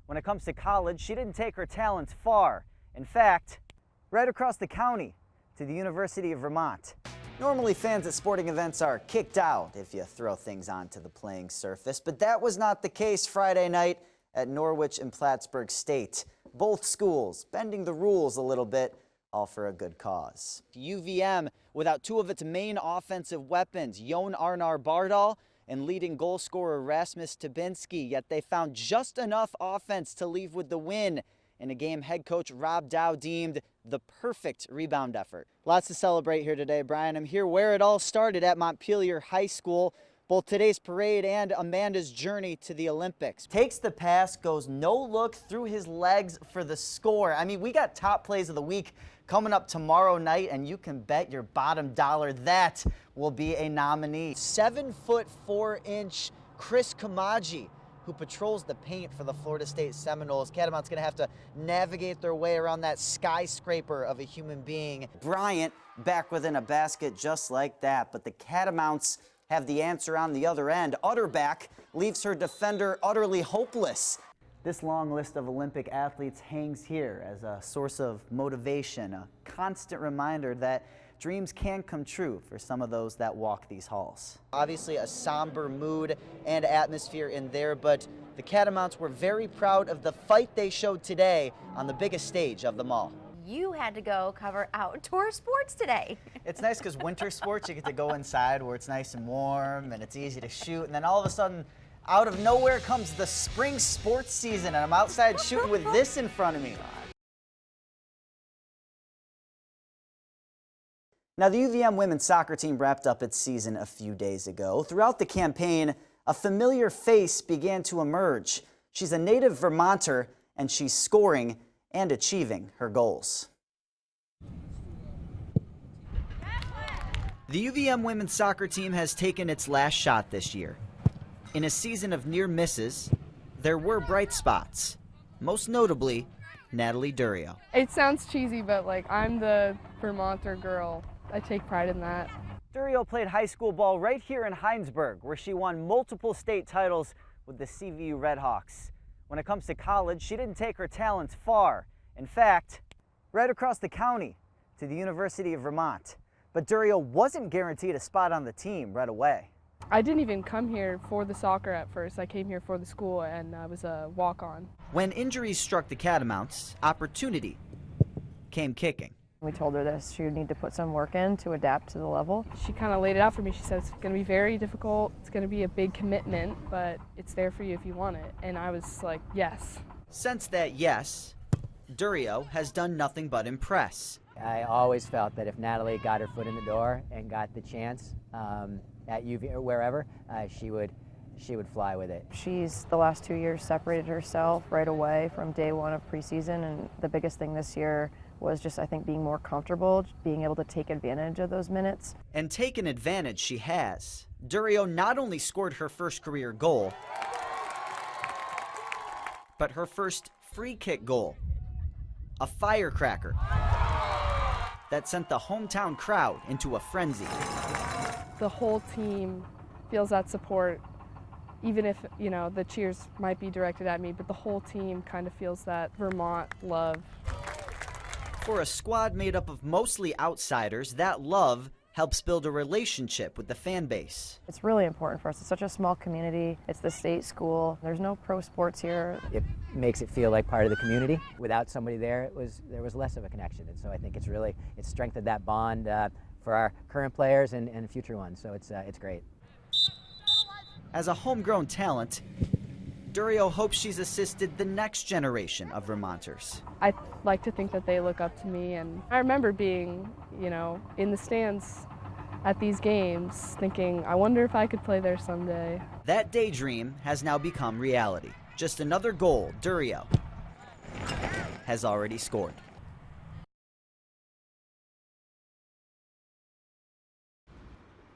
When it comes to college, she didn't take her talents far. In fact, right across the county to the University of Vermont. Normally, fans at sporting events are kicked out if you throw things onto the playing surface, but that was not the case Friday night at Norwich and Plattsburgh State. Both schools bending the rules a little bit, all for a good cause. UVM without two of its main offensive weapons, Jon Arnar Bardal and leading goal scorer Rasmus Tabinski, yet they found just enough offense to leave with the win in a game head coach Rob Dow deemed the perfect rebound effort. Lots to celebrate here today, Brian. I'm here where it all started at Montpelier High School. Both today's parade and Amanda's journey to the Olympics. Takes the pass, goes no look through his legs for the score. I mean, we got top plays of the week coming up tomorrow night, and you can bet your bottom dollar that will be a nominee. 7'4" Chris Kamaji, who patrols the paint for the Florida State Seminoles. Catamounts gonna have to navigate their way around that skyscraper of a human being. Bryant back within a basket just like that, but the Catamounts have the answer on the other end. Utterback leaves her defender utterly hopeless. This long list of Olympic athletes hangs here as a source of motivation, a constant reminder that dreams can come true for some of those that walk these halls. Obviously a somber mood and atmosphere in there, but the Catamounts were very proud of the fight they showed today on the biggest stage of them all. You had to go cover outdoor sports today. It's nice because winter sports, you get to go inside where it's nice and warm and it's easy to shoot, and then all of a sudden, out of nowhere comes the spring sports season, and I'm outside shooting with this in front of me. Now, the UVM women's soccer team wrapped up its season a few days ago. Throughout the campaign, a familiar face began to emerge. She's a native Vermonter, and she's scoring and achieving her goals. The UVM women's soccer team has taken its last shot this year. In a season of near misses, there were bright spots, most notably Natalie Durio. It sounds cheesy, but I'm the Vermonter girl. I take pride in that. Durio played high school ball right here in Heinsberg, where she won multiple state titles with the CVU Redhawks. When it comes to college, she didn't take her talents far. In fact, right across the county to the University of Vermont. But Durio wasn't guaranteed a spot on the team right away. I didn't even come here for the soccer at first. I came here for the school, and I was a walk-on. When injuries struck the Catamounts, opportunity came kicking. We told her that she would need to put some work in to adapt to the level. She kind of laid it out for me. She said it's going to be very difficult. It's going to be a big commitment, but it's there for you if you want it. And I was like, yes. Since that yes, Durio has done nothing but impress. I always felt that if Natalie got her foot in the door and got the chance at UV or wherever, she would fly with it. She's the last 2 years separated herself right away from day one of preseason, and the biggest thing this year was just, I think, being more comfortable, being able to take advantage of those minutes. And taken advantage she has. Durio not only scored her first career goal, but her first free kick goal. A firecracker that sent the hometown crowd into a frenzy. The whole team feels that support, even if, the cheers might be directed at me, but the whole team kind of feels that Vermont love. For a squad made up of mostly outsiders, that love helps build a relationship with the fan base. It's really important for us. It's such a small community. It's the state school. There's no pro sports here. It makes it feel like part of the community. Without somebody there, there was less of a connection. And so I think it's strengthened that bond for our current players and future ones. So it's great. As a homegrown talent, Durio hopes she's assisted the next generation of Vermonters. I like to think that they look up to me, and I remember being, in the stands at these games thinking, I wonder if I could play there someday. That daydream has now become reality. Just another goal Durio has already scored.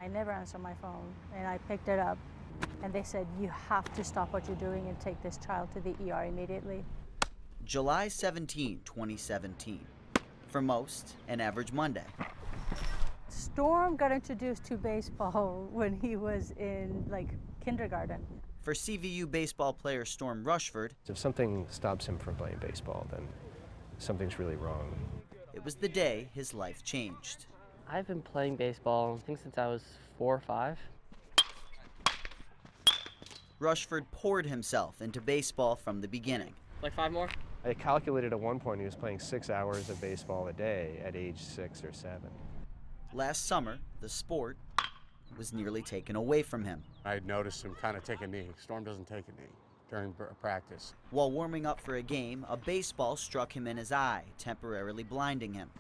I never answered my phone, and I picked it up, and they said, you have to stop what you're doing and take this child to the ER immediately. July 17, 2017. For most, an average Monday. Storm got introduced to baseball when he was in kindergarten. For CVU baseball player Storm Rushford, if something stops him from playing baseball, then something's really wrong. it was the day his life changed. I've been playing baseball, I think, since I was 4 or 5. Rushford poured himself into baseball from the beginning. Like 5 more? I calculated at one point he was playing 6 hours of baseball a day at age 6 or 7. Last summer, the sport was nearly taken away from him. I had noticed him kind of take a knee. Storm doesn't take a knee during practice. While warming up for a game, a baseball struck him in his eye, temporarily blinding him.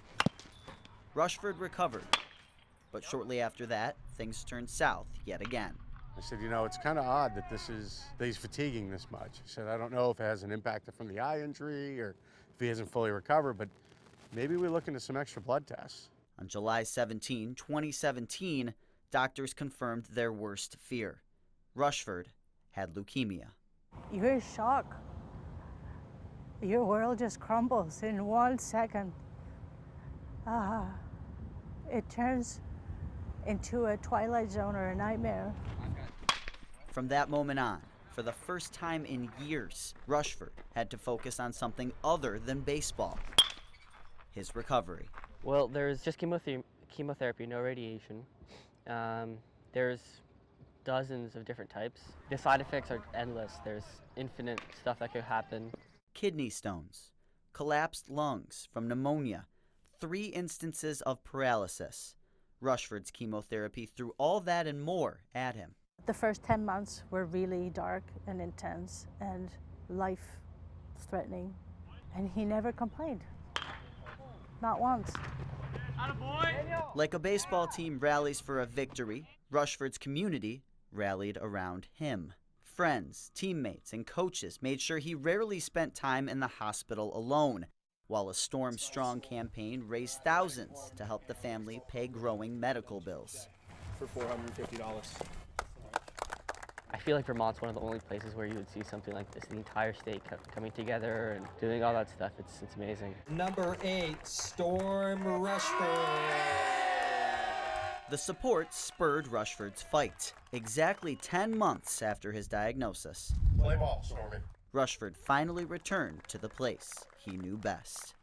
Rushford recovered, but shortly after that, things turned south yet again. I said, you know, it's kind of odd that he's fatiguing this much. I said, I don't know if it has an impact from the eye injury or if he hasn't fully recovered, but maybe we look into some extra blood tests. On July 17, 2017, doctors confirmed their worst fear. Rushford had leukemia. You're in shock. Your world just crumbles in 1 second. It turns into a twilight zone or a nightmare. From that moment on, for the first time in years, Rushford had to focus on something other than baseball: his recovery. Well, there's just chemotherapy, no radiation. There's dozens of different types. The side effects are endless. There's infinite stuff that could happen. Kidney stones, collapsed lungs from pneumonia, 3 instances of paralysis. Rushford's chemotherapy threw all that and more at him. The first 10 months were really dark and intense and life-threatening, and he never complained. Not once. Like a baseball team rallies for a victory, Rushford's community rallied around him. Friends, teammates, and coaches made sure he rarely spent time in the hospital alone, while a Storm Strong campaign raised thousands to help the family pay growing medical bills. For $450. I feel like Vermont's one of the only places where you would see something like this. The entire state coming together and doing all that stuff. It's amazing. Number 8, Storm Rushford. The support spurred Rushford's fight. Exactly 10 months after his diagnosis, Play ball, Stormy. Rushford finally returned to the place he knew best.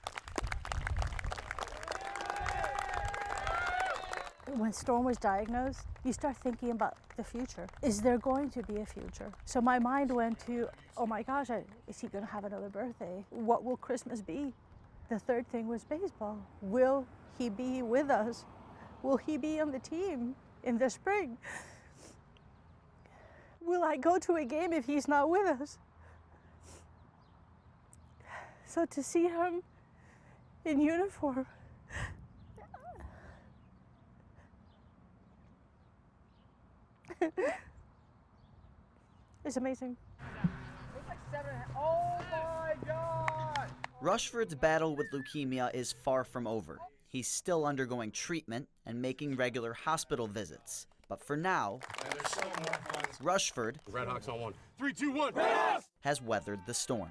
When Storm was diagnosed, you start thinking about the future. Is there going to be a future? So my mind went to, oh my gosh, is he going to have another birthday? What will Christmas be? The third thing was baseball. Will he be with us? Will he be on the team in the spring? Will I go to a game if he's not with us? So to see him in uniform, it's amazing. Oh my God! Rushford's battle with leukemia is far from over. He's still undergoing treatment and making regular hospital visits. But for now, Rushford Red Hawks on 1. 3, 2, 1. has weathered the storm.